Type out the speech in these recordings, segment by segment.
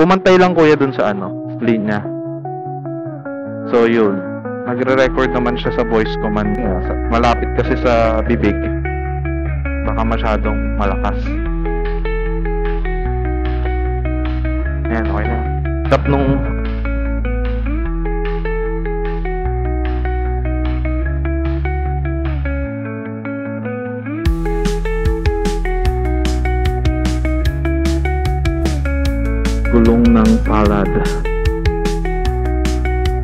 pumantay lang kuya dun sa linya. So yun, nagre-record naman siya sa voice command. Malapit kasi sa bibig, baka masyadong malakas. Ayan, okay na. Tap nung gulong ng palad.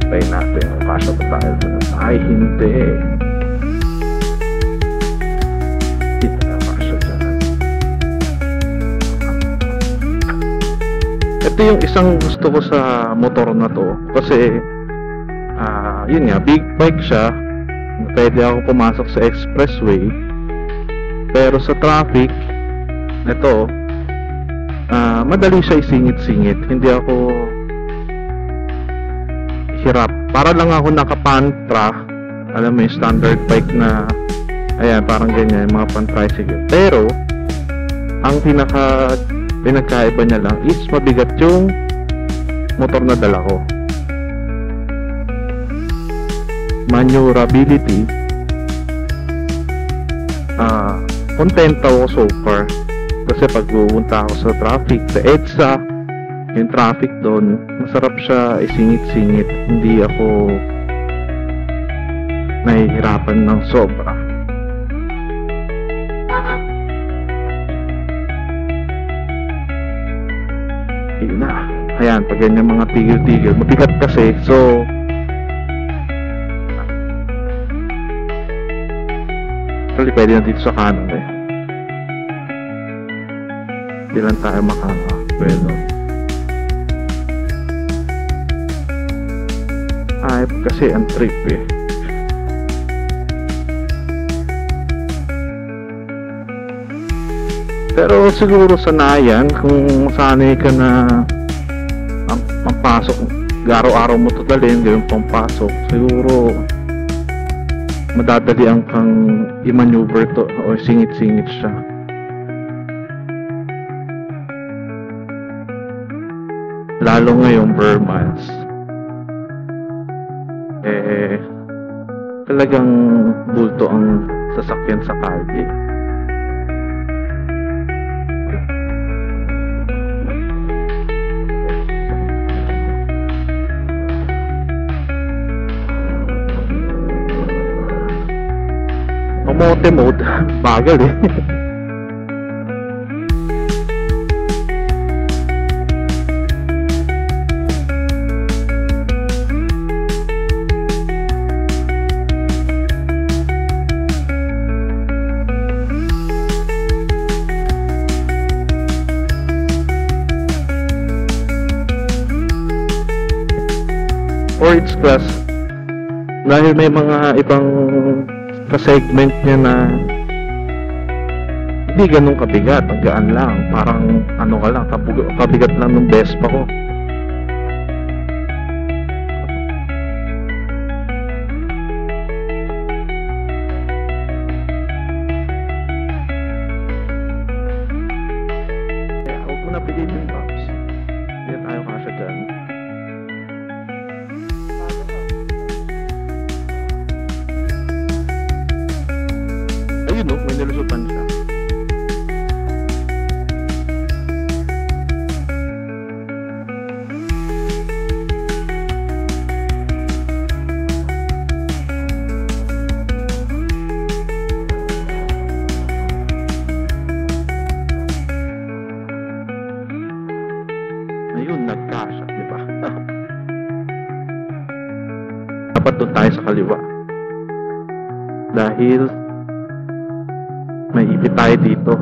Try natin kung kasya pa tayo dun. Ay, hindi. Hindi na kasya dyan. Ito yung isang gusto ko sa motor na to. Kasi, yun nga, big bike siya. Pwede ako pumasok sa expressway. Pero sa traffic, ito, madali siya isingit-singit. Hindi ako hirap. Para lang ako nakapantra. Alam mo yung standard bike na ayan, parang ganyan, mga pan-tricycle. Pero ang pinagkaiba niya lang is mabigat yung motor na dala ko. Maneuverability, kontento ako so far. Kasi pag pupunta ako sa traffic, sa EDSA, yung traffic doon, masarap siya isingit-singit. Hindi ako nahihirapan ng sobra. Yun na. Ayan, pag ganyan mga tigil-tigil, mabigat kasi. So, actually pwede na dito sa kanan eh. Hindi lang tayo makaka-pwede. Ay, kasi ang trip eh. Pero siguro sanayan kung sanay ka na ang pasok, araw-araw mo ito dalhin, gawin pang pasok, siguro madadalian kang i-maneuver to o singit-singit siya. Lalo ngayong Burmans, talagang bulto ang sasakyan sa kalye. Mamote mode, bagal eh. Or its class, dahil may mga ibang ka-segment niya na hindi ganun kabigat, ang gaan lang, parang ano ka lang, kabigat lang ng Vespa ko. Kaya huwag mo na pilitin, Pops. Hindi tayo kasya dyan. Ayun no, may nalusutan siya. Ayun, nagkasya, di ba? Dapat doon tayo sa kaliwa. Dahil may ipit tayo dito.